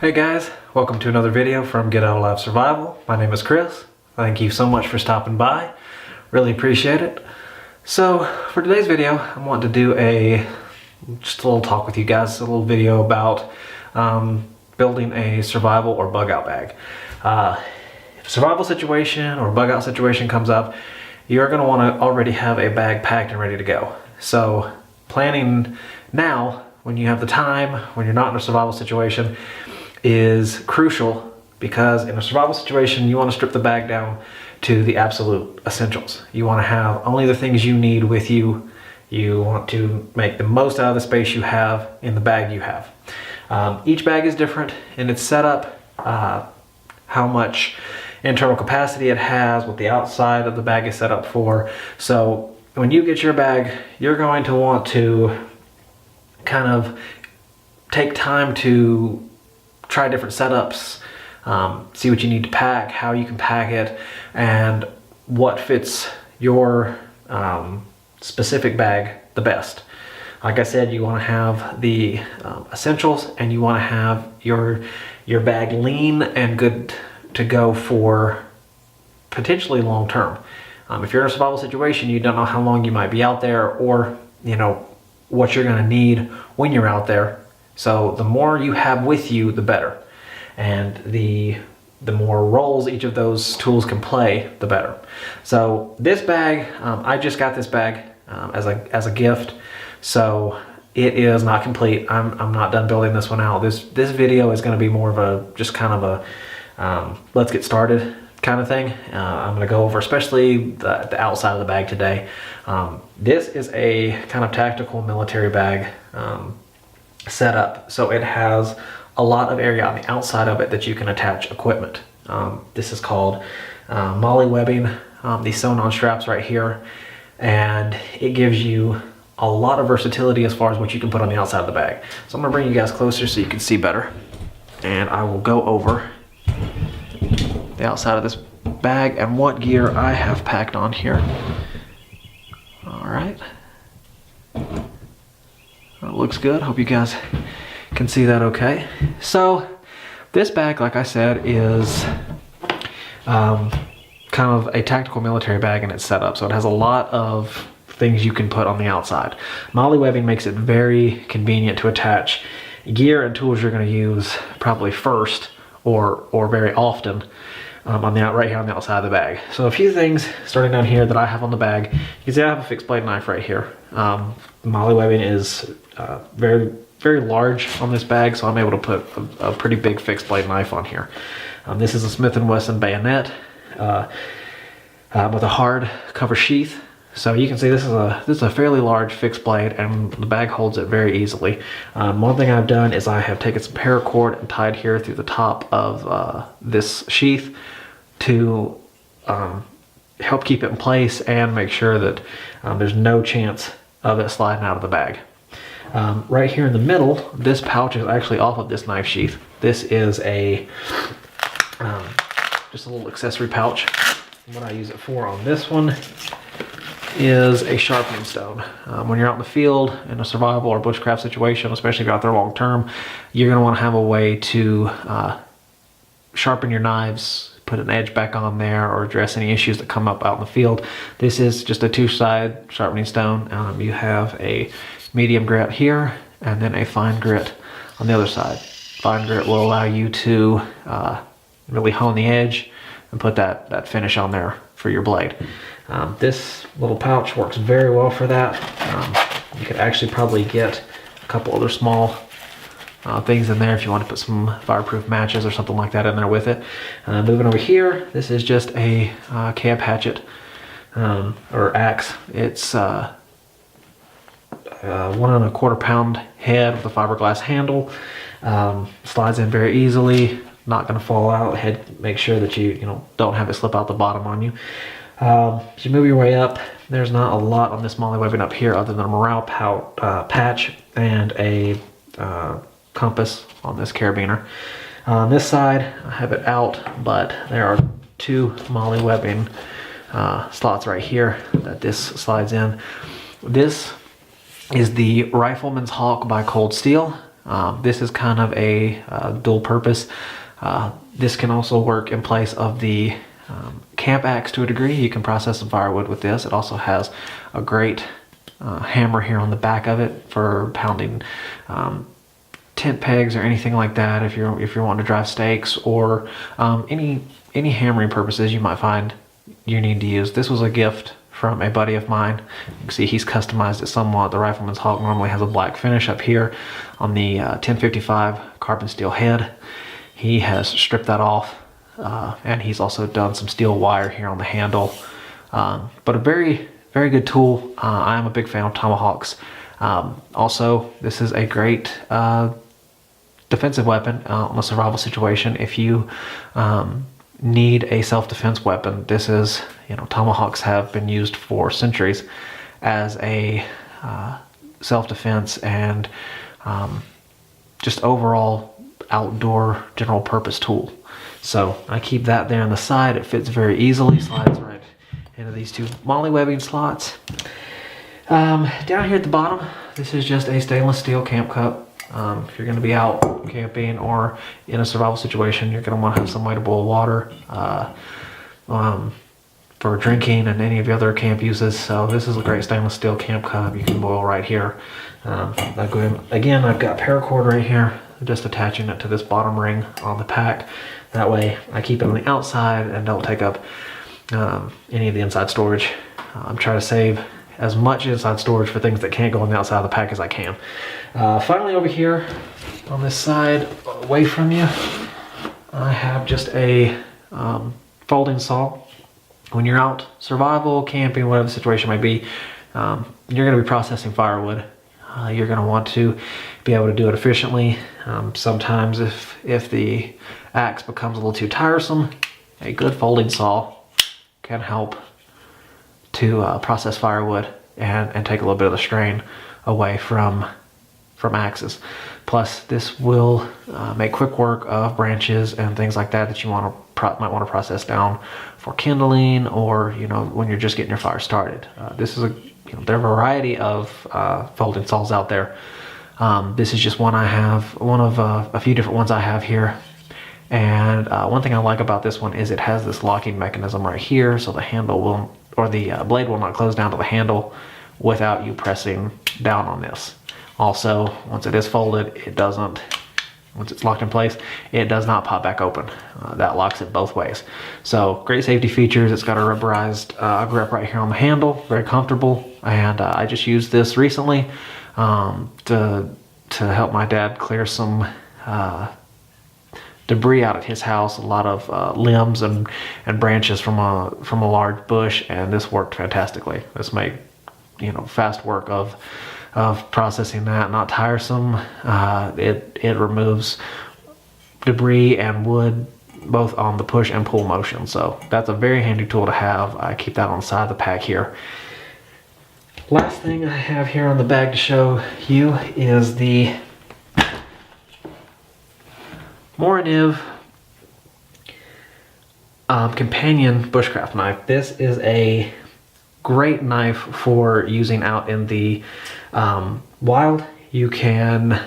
Hey guys, welcome to another video from Get Out Alive Survival. My name is Chris. Thank you so much for stopping by. Really appreciate it. So for today's video, I want to do just a little talk with you guys, a little video about building a survival or bug out bag. If a survival situation or bug out situation comes up, you're going to want to already have a bag packed and ready to go. So planning now, when you have the time, when you're not in a survival situation, is crucial, because in a survival situation you want to strip the bag down to the absolute essentials. You want to have only the things you need with you. You want to make the most out of the space you have in the bag you have. Each bag is different in its setup, how much internal capacity it has, what the outside of the bag is set up for. So when you get your bag, you're going to want to kind of take time to try different setups, see what you need to pack, how you can pack it, and what fits your specific bag the best. Like I said, you want to have the essentials, and you want to have your bag lean and good to go for potentially long term. If you're in a survival situation, you don't know how long you might be out there, or you know what you're going to need when you're out there. So the more you have with you, the better. And the more roles each of those tools can play, the better. So this bag, I just got this bag as a gift. So it is not complete. I'm not done building this one out. This video is going to be more of a just kind of a let's get started kind of thing. I'm going to go over especially the outside of the bag today. This is a kind of tactical military bag setup. So it has a lot of area on the outside of it that you can attach equipment. This is called MOLLE webbing, these sewn on straps right here, and it gives you a lot of versatility as far as what you can put on the outside of the bag. So I'm gonna bring you guys closer so you can see better, and I will go over the outside of this bag and what gear I have packed on here. All right. That looks good. Hope you guys can see that okay. So this bag, like I said, is kind of a tactical military bag in its setup. So it has a lot of things you can put on the outside. MOLLE webbing makes it very convenient to attach gear and tools you're going to use probably first or very often right here on the outside of the bag. So a few things starting down here that I have on the bag. You can see I have a fixed blade knife right here. MOLLE webbing is very large on this bag, so I'm able to put a pretty big fixed blade knife on here. This is a Smith & Wesson bayonet with a hard cover sheath. So you can see this is a fairly large fixed blade, and the bag holds it very easily. One thing I've done is I have taken some paracord and tied here through the top of this sheath to help keep it in place and make sure that there's no chance of it sliding out of the bag. Right here in the middle, this pouch is actually off of this knife sheath. This is just a little accessory pouch. What I use it for on this one is a sharpening stone. When you're out in the field in a survival or bushcraft situation, especially if you're out there long term, you're going to want to have a way to sharpen your knives, put an edge back on there, or address any issues that come up out in the field. This is just a two-side sharpening stone. You have a medium grit here and then a fine grit on the other side. Fine grit will allow you to really hone the edge and put that finish on there for your blade. This little pouch works very well for that. You could actually probably get a couple other small things in there if you want to put some fireproof matches or something like that in there with it. Moving over here, this is just a camp hatchet or axe. It's 1 1/4 pound head with a fiberglass handle. Slides in very easily, not going to fall out. Head, make sure that you don't have it slip out the bottom on you. As you move your way up, there's not a lot on this MOLLE webbing up here other than a morale patch and a compass on this carabiner. On this side, I have it out, but there are 2 MOLLE webbing slots right here that this slides in. This is the Rifleman's Hawk by Cold Steel. This is kind of a dual purpose. This can also work in place of the camp axe to a degree. You can process some firewood with this. It also has a great hammer here on the back of it for pounding tent pegs or anything like that. If you're wanting to drive stakes or any hammering purposes you might find you need to use. This was a gift from a buddy of mine. You can see he's customized it somewhat. The Rifleman's Hawk normally has a black finish up here on the 1055 carbon steel head. He has stripped that off, and he's also done some steel wire here on the handle. But a very, very good tool. I am a big fan of tomahawks. Also, this is a great defensive weapon in a survival situation. If you need a self-defense weapon, this is, tomahawks have been used for centuries as a self-defense and just overall outdoor general purpose tool. So I keep that there on the side. It fits very easily, slides right into these two MOLLE webbing slots. Down here at the bottom, this is just a stainless steel camp cup. If you're going to be out camping or in a survival situation, you're going to want to have some way to boil water for drinking and any of the other camp uses. So this is a great stainless steel camp cup. You can boil right here. Again, I've got paracord right here, just attaching it to this bottom ring on the pack. That way I keep it on the outside and don't take up any of the inside storage. I'm trying to save as much inside storage for things that can't go on the outside of the pack as I can. Finally, over here on this side, away from you, I have just a folding saw. When you're out survival, camping, whatever the situation might be, you're going to be processing firewood. You're going to want to be able to do it efficiently. Sometimes if the axe becomes a little too tiresome, a good folding saw can help to process firewood and take a little bit of the strain away from axes. Plus, this will make quick work of branches and things like that you might want to process down for kindling, or when you're just getting your fire started. This is there are a variety of folding saws out there. This is just one I have, one of a few different ones I have here. And one thing I like about this one is it has this locking mechanism right here, so the handle will, or the blade will not close down to the handle without you pressing down on this. Also, once it is folded, once it's locked in place, it does not pop back open. That locks it both ways. So great safety features. It's got a rubberized grip right here on the handle, very comfortable. And I just used this recently to help my dad clear some debris out at his house, a lot of limbs and branches from a large bush, and this worked fantastically. This made fast work of processing that, not tiresome. It removes debris and wood both on the push and pull motion, so that's a very handy tool to have. I keep that on the side of the pack here. Last thing I have here on the bag to show you is the Moriniv companion bushcraft knife. This is a great knife for using out in the wild. You can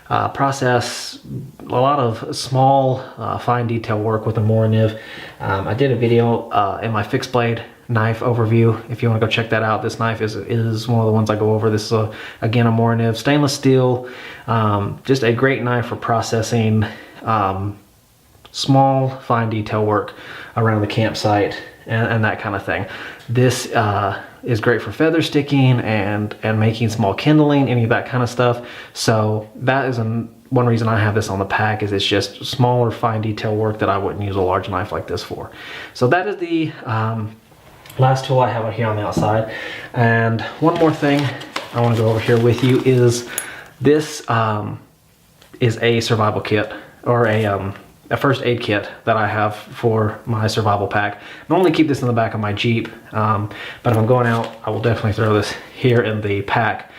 process a lot of small fine detail work with a Moriniv. I did a video in my fixed blade knife overview. If you want to go check that out, this knife is one of the ones I go over. This is again a Moriniv stainless steel, just a great knife for processing small fine detail work around the campsite and that kind of thing. This is great for feather sticking and making small kindling, any of that kind of stuff. So that is one reason I have this on the pack, is it's just smaller fine detail work that I wouldn't use a large knife like this for. So that is the last tool I have here on the outside. And one more thing I want to go over here with you is this is a survival kit, or a first aid kit that I have for my survival pack. I normally keep this in the back of my Jeep, but if I'm going out, I will definitely throw this here in the pack.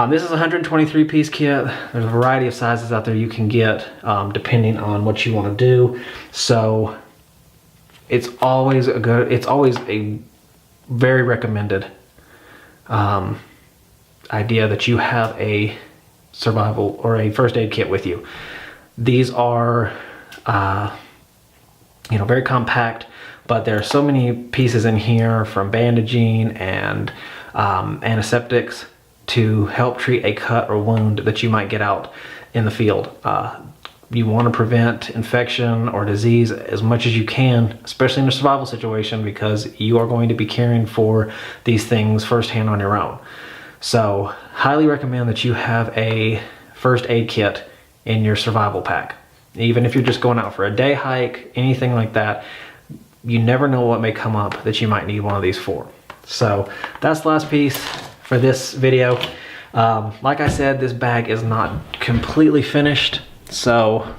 This is a 123 piece kit. There's a variety of sizes out there you can get depending on what you want to do. So it's always a very recommended idea that you have a survival or a first aid kit with you. These are, very compact, but there are so many pieces in here, from bandaging and antiseptics to help treat a cut or wound that you might get out in the field. You want to prevent infection or disease as much as you can, especially in a survival situation, because you are going to be caring for these things firsthand on your own. So, highly recommend that you have a first aid kit in your survival pack. Even if you're just going out for a day hike, anything like that, you never know what may come up that you might need one of these for. So, that's the last piece for this video. Like I said, this bag is not completely finished, so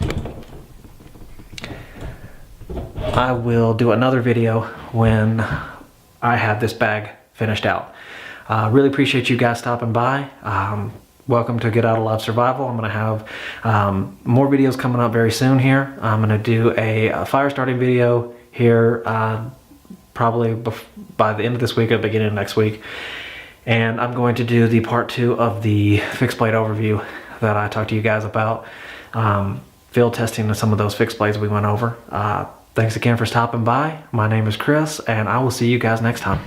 I will do another video when I have this bag finished out. Really appreciate you guys stopping by. Welcome to Get Out Alive Survival. I'm going to have more videos coming up very soon here. I'm going to do a fire starting video here probably by the end of this week or the beginning of next week. And I'm going to do the part 2 of the fixed blade overview that I talked to you guys about. Field testing of some of those fixed blades we went over. Thanks again for stopping by. My name is Chris, and I will see you guys next time.